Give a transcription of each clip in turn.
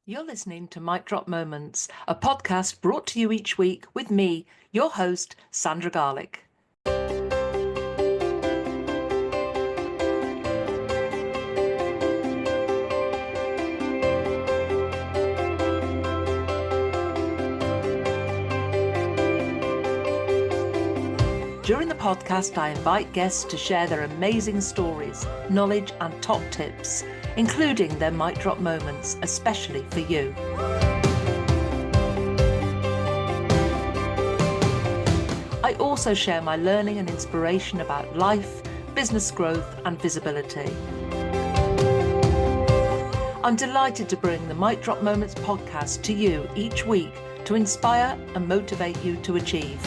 You're listening to Mic Drop Moments, a podcast brought to you each week with me, your host, Sandra Garlick. During the podcast, I invite guests to share their amazing stories, knowledge and top tips, including their mic drop moments, especially for you. I also share my learning and inspiration about life, business growth and visibility. I'm delighted to bring the Mic Drop Moments podcast to you each week to inspire and motivate you to achieve.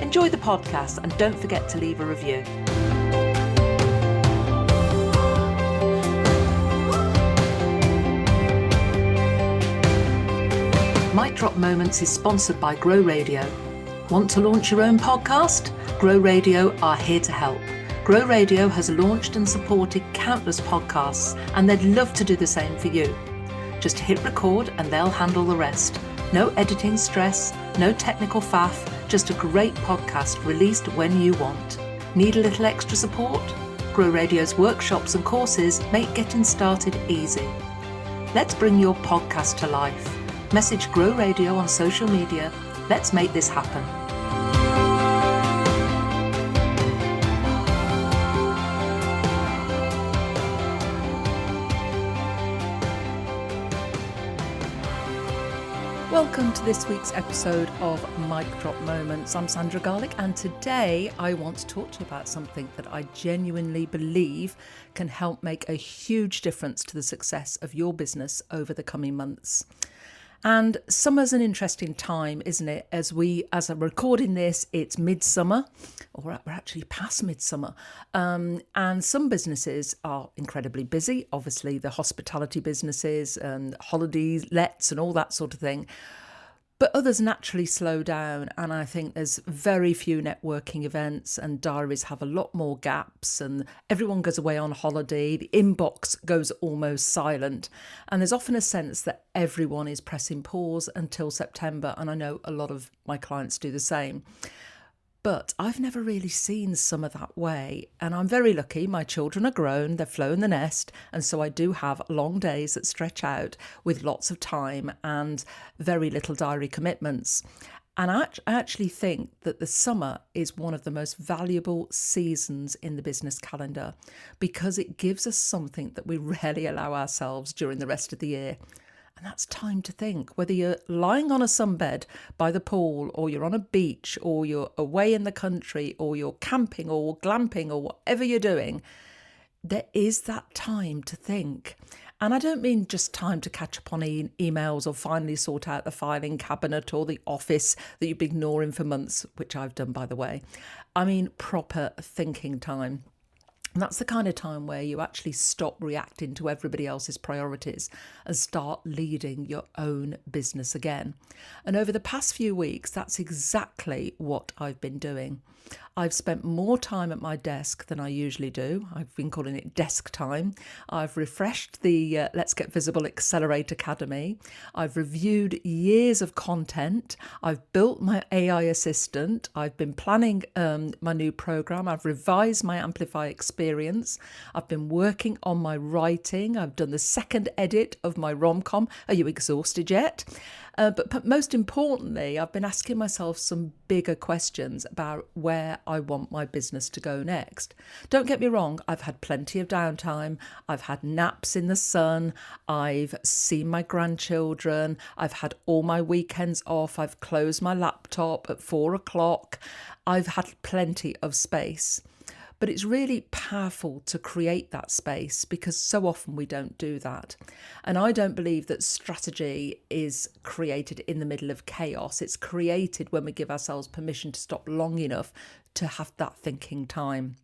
Enjoy the podcast and don't forget to leave a review. Mic Drop Moments is sponsored by Grow Radio. Want to launch your own podcast? Grow Radio are here to help. Grow Radio has launched and supported countless podcasts, and they'd love to do the same for you. Just hit record and they'll handle the rest. No editing stress, no technical faff, just a great podcast released when you want. Need a little extra support? Grow Radio's workshops and courses make getting started easy. Let's bring your podcast to life. Message Grow Radio on social media. Let's make this happen. Welcome to this week's episode of Mic Drop Moments. I'm Sandra Garlick, and today I want to talk to you about something that I genuinely believe can help make a huge difference to the success of your business over the coming months. And summer's an interesting time, isn't it? As I'm recording this, it's midsummer, or we're actually past midsummer. And some businesses are incredibly busy. Obviously, the hospitality businesses and holidays, lets and all that sort of thing. But others naturally slow down, and I think there's very few networking events, and diaries have a lot more gaps, and everyone goes away on holiday, the inbox goes almost silent, and there's often a sense that everyone is pressing pause until September, and I know a lot of my clients do the same. But I've never really seen summer that way, and I'm very lucky. My children are grown, they've flown the nest, and so I do have long days that stretch out with lots of time and very little diary commitments. And I actually think that the summer is one of the most valuable seasons in the business calendar because it gives us something that we rarely allow ourselves during the rest of the year. And that's time to think. Whether you're lying on a sunbed by the pool, or you're on a beach, or you're away in the country, or you're camping or glamping or whatever you're doing, there is that time to think. And I don't mean just time to catch up on emails or finally sort out the filing cabinet or the office that you've been ignoring for months, which I've done, by the way. I mean proper thinking time. And that's the kind of time where you actually stop reacting to everybody else's priorities and start leading your own business again. And over the past few weeks, that's exactly what I've been doing. I've spent more time at my desk than I usually do. I've been calling it desk time. I've refreshed the Let's Get Visible Accelerate Academy. I've reviewed years of content. I've built my AI assistant. I've been planning my new program. I've revised my Amplify experience. I've been working on my writing. I've done the second edit of my rom-com. Are you exhausted yet? But most importantly, I've been asking myself some bigger questions about where I want my business to go next. Don't get me wrong, I've had plenty of downtime. I've had naps in the sun. I've seen my grandchildren. I've had all my weekends off. I've closed my laptop at 4:00. I've had plenty of space. But it's really powerful to create that space because so often we don't do that. And I don't believe that strategy is created in the middle of chaos. It's created when we give ourselves permission to stop long enough to have that thinking time.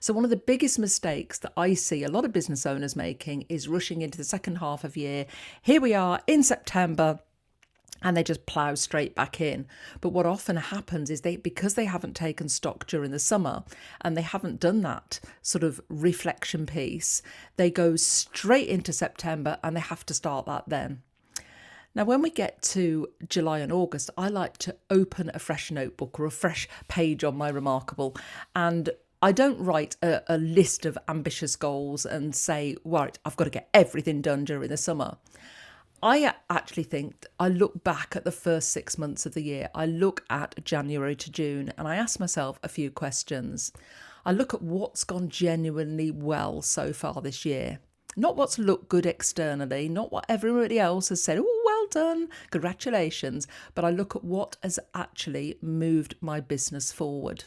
So one of the biggest mistakes that I see a lot of business owners making is rushing into the second half of year. Here we are in September. and they just plow straight back in. But what often happens is because they haven't taken stock during the summer and they haven't done that sort of reflection piece, they go straight into September and they have to start that then. Now, when we get to July and August, I like to open a fresh notebook or a fresh page on my Remarkable, and I don't write a list of ambitious goals and say, right, I've got to get everything done during the summer. I actually think I look back at the first 6 months of the year. I look at January to June and I ask myself a few questions. I look at what's gone genuinely well so far this year. Not what's looked good externally, not what everybody else has said, oh, well done, congratulations, but I look at what has actually moved my business forward.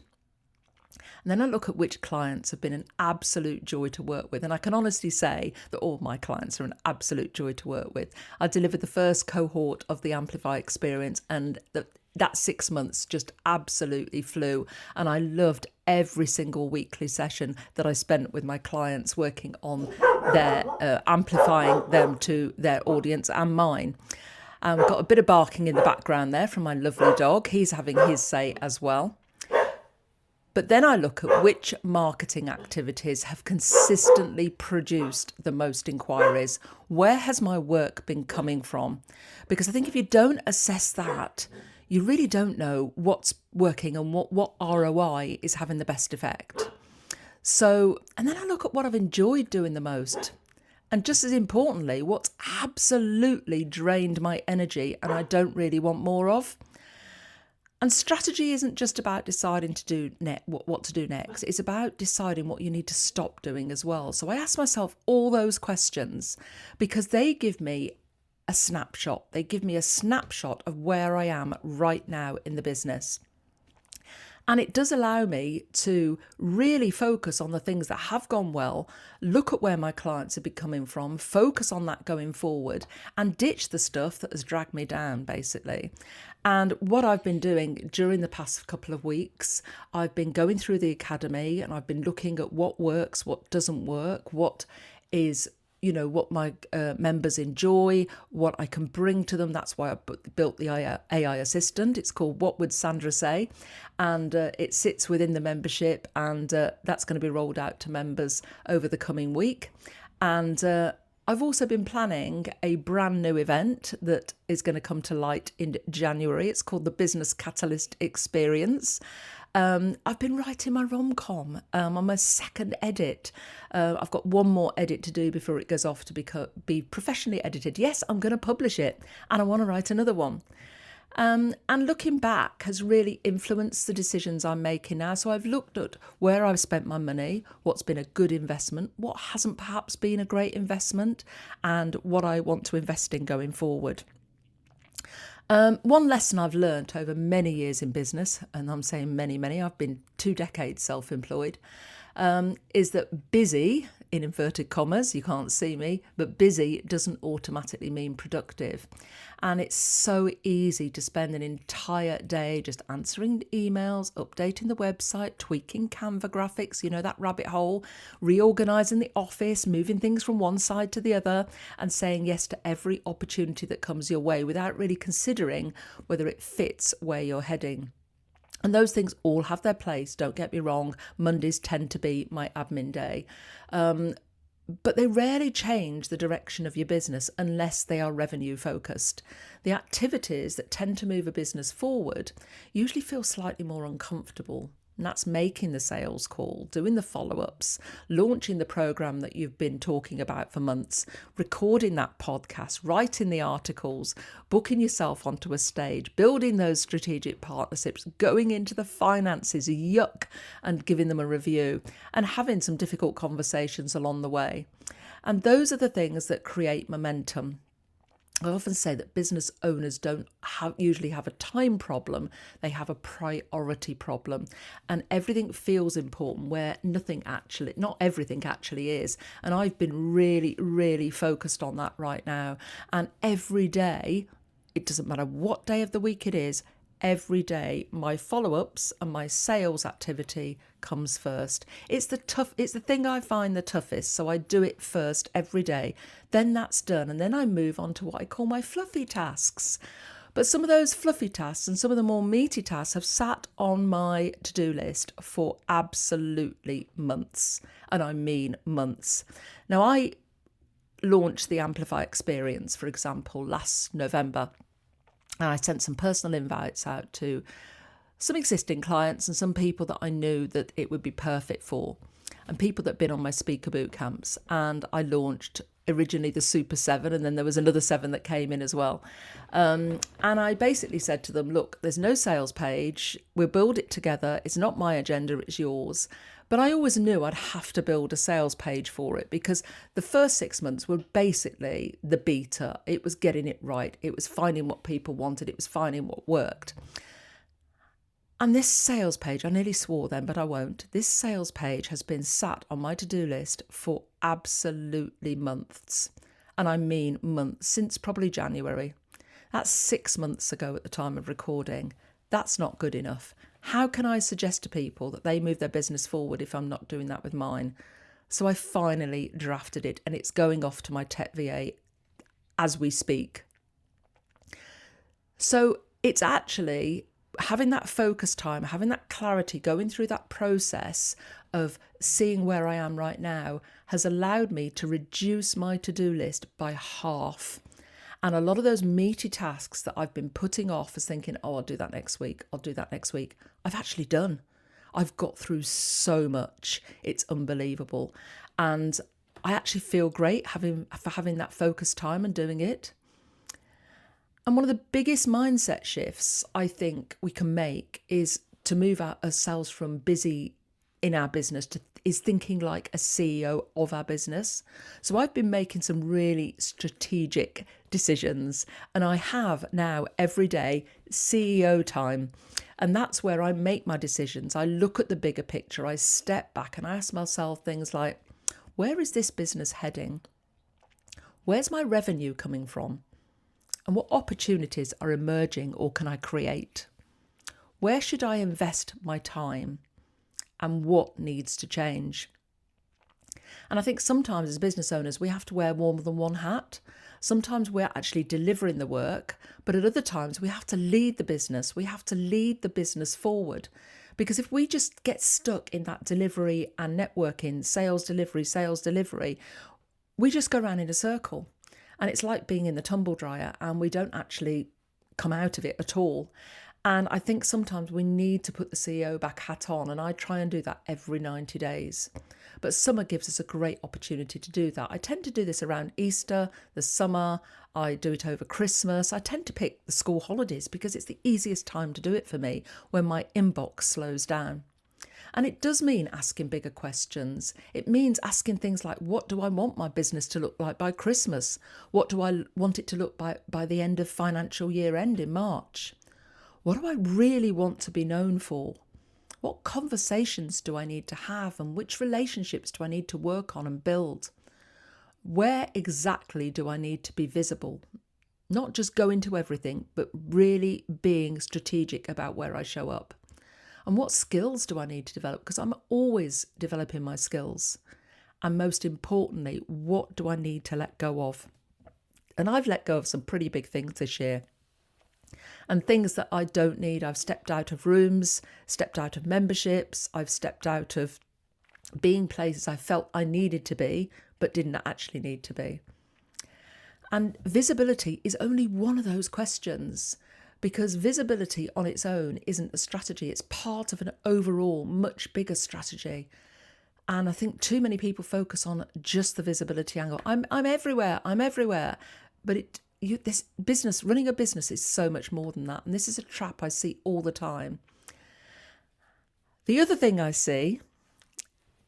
And then I look at which clients have been an absolute joy to work with. And I can honestly say that all my clients are an absolute joy to work with. I delivered the first cohort of the Amplify experience, and that 6 months just absolutely flew. And I loved every single weekly session that I spent with my clients working on their amplifying them to their audience and mine. We've got a bit of barking in the background there from my lovely dog. He's having his say as well. But then I look at which marketing activities have consistently produced the most inquiries. Where has my work been coming from? Because I think if you don't assess that, you really don't know what's working and what ROI is having the best effect. So, and then I look at what I've enjoyed doing the most. And just as importantly, what's absolutely drained my energy and I don't really want more of. And strategy isn't just about deciding to do what to do next. It's about deciding what you need to stop doing as well. So I ask myself all those questions because they give me a snapshot. They give me a snapshot of where I am right now in the business. And it does allow me to really focus on the things that have gone well, look at where my clients have been coming from, focus on that going forward, and ditch the stuff that has dragged me down, basically. And what I've been doing during the past couple of weeks, I've been going through the academy and I've been looking at what works, what doesn't work, what is what my members enjoy, what I can bring to them. That's why I built the AI assistant. It's called What Would Sandra Say? And it sits within the membership, and that's going to be rolled out to members over the coming week. And I've also been planning a brand new event that is going to come to light in January. It's called the Business Catalyst Experience. I've been writing my rom-com. I'm on my second edit. I've got one more edit to do before it goes off to be professionally edited. Yes, I'm going to publish it and I want to write another one. And looking back has really influenced the decisions I'm making now. So I've looked at where I've spent my money, what's been a good investment, what hasn't perhaps been a great investment, and what I want to invest in going forward. One lesson I've learned over many years in business, and I'm saying many, I've been 2 decades self-employed, is that busy, in inverted commas, you can't see me, but busy doesn't automatically mean productive. And it's so easy to spend an entire day just answering emails, updating the website, tweaking Canva graphics, that rabbit hole, reorganizing the office, moving things from one side to the other, and saying yes to every opportunity that comes your way without really considering whether it fits where you're heading. And those things all have their place, don't get me wrong. Mondays tend to be my admin day. But they rarely change the direction of your business unless they are revenue focused. The activities that tend to move a business forward usually feel slightly more uncomfortable. And that's making the sales call, doing the follow-ups, launching the program that you've been talking about for months, recording that podcast, writing the articles, booking yourself onto a stage, building those strategic partnerships, going into the finances, and giving them a review, and having some difficult conversations along the way. And those are the things that create momentum. I often say that business owners don't usually have a time problem, they have a priority problem, and everything feels important where not everything actually is. And I've been really focused on that right now. And every day, it doesn't matter what day of the week it is, every day my follow-ups and my sales activity comes first. It's the thing I find the toughest, so I do it first every day. Then that's done, and then I move on to what I call my fluffy tasks. But some of those fluffy tasks and some of the more meaty tasks have sat on my to-do list for absolutely months. And I mean months. Now, I launched the Amplify experience, for example, last November. And I sent some personal invites out to some existing clients and some people that I knew that it would be perfect for, and people that had been on my speaker boot camps. And I launched originally the Super 7, and then there was another 7 that came in as well. And I basically said to them, look, there's no sales page. We'll build it together. It's not my agenda, it's yours. But I always knew I'd have to build a sales page for it, because the first 6 months were basically the beta. It was getting it right. It was finding what people wanted. It was finding what worked. And this sales page, I nearly swore then, but I won't. This sales page has been sat on my to-do list for absolutely months. And I mean months, since probably January. That's 6 months ago at the time of recording. That's not good enough. How can I suggest to people that they move their business forward if I'm not doing that with mine? So I finally drafted it, and it's going off to my tech VA as we speak. So it's actually having that focus time, having that clarity, going through that process of seeing where I am right now has allowed me to reduce my to-do list by half. And a lot of those meaty tasks that I've been putting off as thinking, oh, I'll do that next week, I've actually done. I've got through so much. It's unbelievable. And I actually feel great for having that focus time and doing it. And one of the biggest mindset shifts I think we can make is to move ourselves from busy in our business is thinking like a CEO of our business. So I've been making some really strategic decisions, and I have now every day CEO time. And that's where I make my decisions. I look at the bigger picture. I step back and I ask myself things like, where is this business heading? Where's my revenue coming from? And what opportunities are emerging or can I create? Where should I invest my time? And what needs to change? And I think sometimes as business owners, we have to wear more than one hat. Sometimes we're actually delivering the work, but at other times we have to lead the business. We have to lead the business forward. Because if we just get stuck in that delivery and networking, sales delivery, we just go around in a circle. And it's like being in the tumble dryer and we don't actually come out of it at all. And I think sometimes we need to put the CEO back hat on, and I try and do that every 90 days. But summer gives us a great opportunity to do that. I tend to do this around Easter, the summer, I do it over Christmas. I tend to pick the school holidays because it's the easiest time to do it for me when my inbox slows down. And it does mean asking bigger questions. It means asking things like, what do I want my business to look like by Christmas? What do I want it to look by the end of financial year end in March? What do I really want to be known for? What conversations do I need to have, and which relationships do I need to work on and build? Where exactly do I need to be visible? Not just go into everything, but really being strategic about where I show up. And what skills do I need to develop? Because I'm always developing my skills. And most importantly, what do I need to let go of? And I've let go of some pretty big things this year. And things that I don't need. I've stepped out of rooms, stepped out of memberships. I've stepped out of being places I felt I needed to be, but didn't actually need to be. And visibility is only one of those questions. Because visibility on its own isn't a strategy. It's part of an overall much bigger strategy. And I think too many people focus on just the visibility angle. I'm everywhere. But running a business is so much more than that. And this is a trap I see all the time. The other thing I see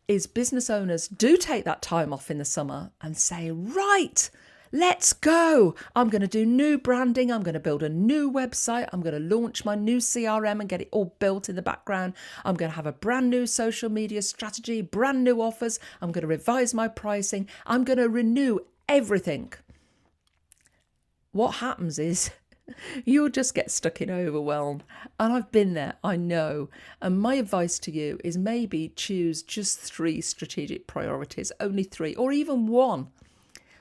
is business owners do take that time off in the summer and say, right, let's go. I'm going to do new branding. I'm going to build a new website. I'm going to launch my new CRM and get it all built in the background. I'm going to have a brand new social media strategy, brand new offers. I'm going to revise my pricing. I'm going to renew everything. What happens is you'll just get stuck in overwhelm. And I've been there, I know. And my advice to you is maybe choose just 3 strategic priorities, only 3, or even 1.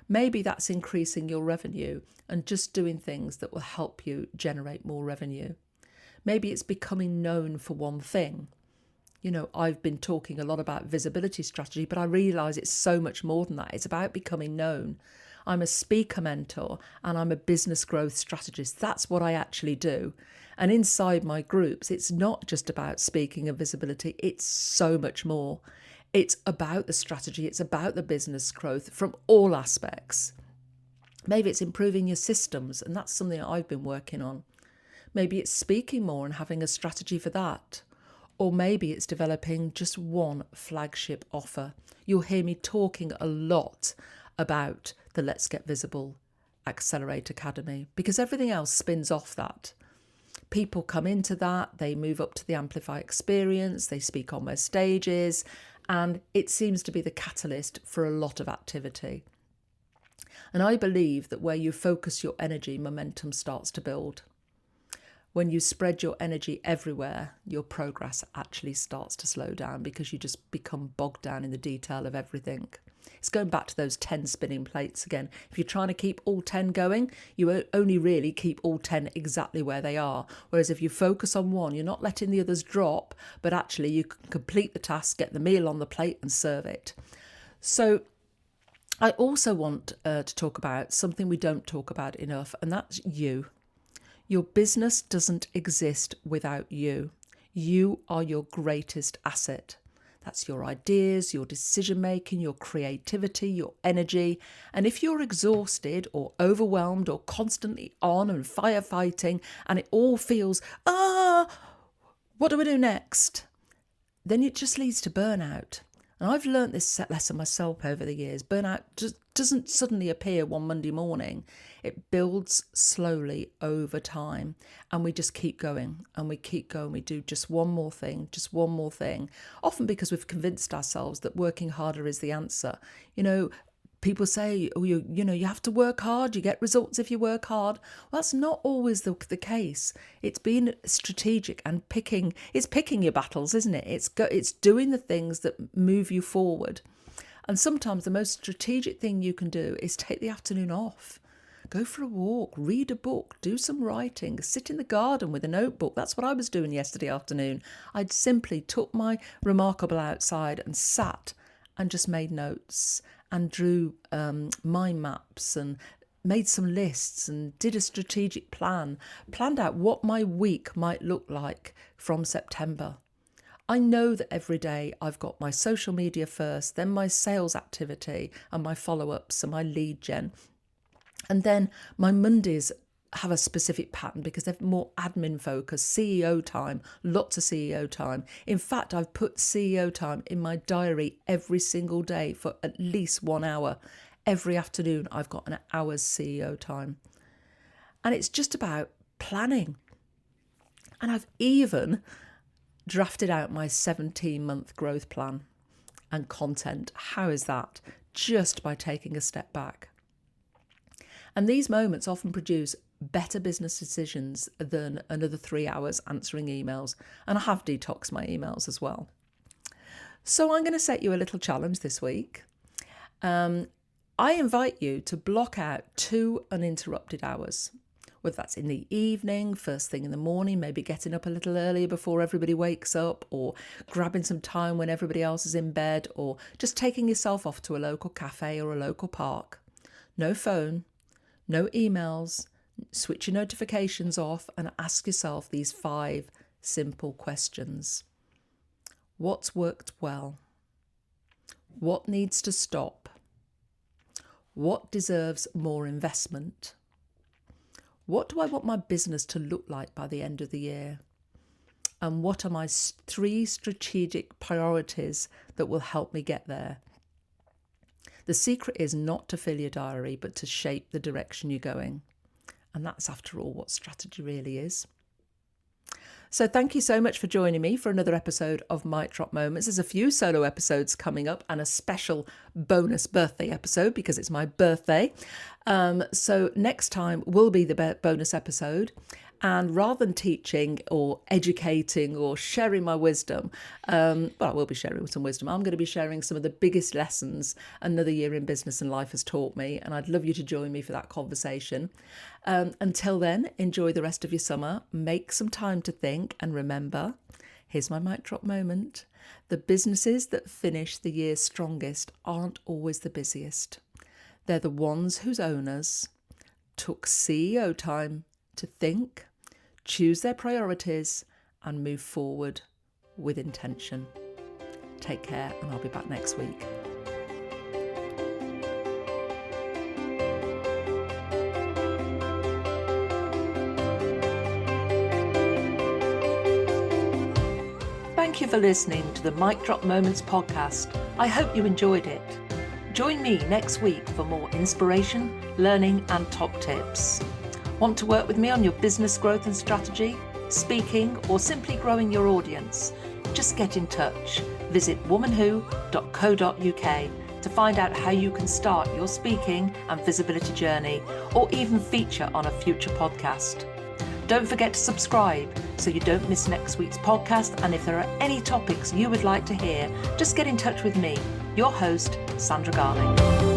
Maybe that's increasing your revenue and just doing things that will help you generate more revenue. Maybe it's becoming known for one thing. I've been talking a lot about visibility strategy, but I realise it's so much more than that. It's about becoming known. I'm a speaker mentor and I'm a business growth strategist. That's what I actually do. And inside my groups, it's not just about speaking and visibility. It's so much more. It's about the strategy. It's about the business growth from all aspects. Maybe it's improving your systems, and that's something I've been working on. Maybe it's speaking more and having a strategy for that. Or maybe it's developing just one flagship offer. You'll hear me talking a lot about the Let's Get Visible Accelerate Academy, because everything else spins off that. People come into that, they move up to the Amplify experience, they speak on their stages, and it seems to be the catalyst for a lot of activity. And I believe that where you focus your energy, momentum starts to build. When you spread your energy everywhere, your progress actually starts to slow down because you just become bogged down in the detail of everything. It's going back to those 10 spinning plates again. If you're trying to keep all 10 going, you only really keep all 10 exactly where they are. Whereas if you focus on one, you're not letting the others drop, but actually you can complete the task, get the meal on the plate and serve it. So I also want to talk about something we don't talk about enough, and that's you. Your business doesn't exist without you. You are your greatest asset. That's your ideas, your decision making, your creativity, your energy. And if you're exhausted or overwhelmed or constantly on and firefighting and it all feels, what do I do next? Then it just leads to burnout. And I've learned this lesson myself over the years. Burnout just doesn't suddenly appear one Monday morning. It builds slowly over time. And we just keep going and we keep going. We do just one more thing, often because we've convinced ourselves that working harder is the answer. People say, you have to work hard, you get results if you work hard. Well, that's not always the case. It's being strategic and picking your battles, isn't it? It's doing the things that move you forward. And sometimes the most strategic thing you can do is take the afternoon off. Go for a walk, read a book, do some writing, sit in the garden with a notebook. That's what I was doing yesterday afternoon. I'd simply took my Remarkable outside and sat and just made notes and drew mind maps and made some lists and did a strategic plan, planned out what my week might look like from September. I know that every day I've got my social media first, then my sales activity and my follow-ups and my lead gen. And then my Mondays have a specific pattern because they're more admin focused, CEO time, lots of CEO time. In fact, I've put CEO time in my diary every single day for at least 1 hour. Every afternoon, I've got an hour's CEO time. And it's just about planning. And I've even drafted out my 17-month growth plan and content. How is that? Just by taking a step back. And these moments often produce better business decisions than another 3 hours answering emails. And I have detoxed my emails as well. So I'm going to set you a little challenge this week. I invite you to block out 2 uninterrupted hours, whether that's in the evening, first thing in the morning, maybe getting up a little earlier before everybody wakes up, or grabbing some time when everybody else is in bed, or just taking yourself off to a local cafe or a local park. No phone, no emails. Switch your notifications off and ask yourself these 5 simple questions. What's worked well? What needs to stop? What deserves more investment? What do I want my business to look like by the end of the year? And what are my 3 strategic priorities that will help me get there? The secret is not to fill your diary, but to shape the direction you're going. And that's, after all, what strategy really is. So thank you so much for joining me for another episode of Mic Drop Moments. There's a few solo episodes coming up and a special bonus birthday episode because it's my birthday. So next time will be the bonus episode. And rather than teaching or educating or sharing my wisdom, I will be sharing some wisdom. I'm going to be sharing some of the biggest lessons another year in business and life has taught me. And I'd love you to join me for that conversation. Until then, enjoy the rest of your summer. Make some time to think. And remember, here's my mic drop moment. The businesses that finish the year strongest aren't always the busiest. They're the ones whose owners took CEO time to think, choose their priorities, and move forward with intention. Take care, and I'll be back next week. Thank you for listening to the Mic Drop Moments podcast. I hope you enjoyed it. Join me next week for more inspiration, learning, and top tips. Want to work with me on your business growth and strategy, speaking, or simply growing your audience? Just get in touch. Visit womanwho.co.uk to find out how you can start your speaking and visibility journey, or even feature on a future podcast. Don't forget to subscribe so you don't miss next week's podcast. And if there are any topics you would like to hear, just get in touch with me, your host, Sandra Garlick.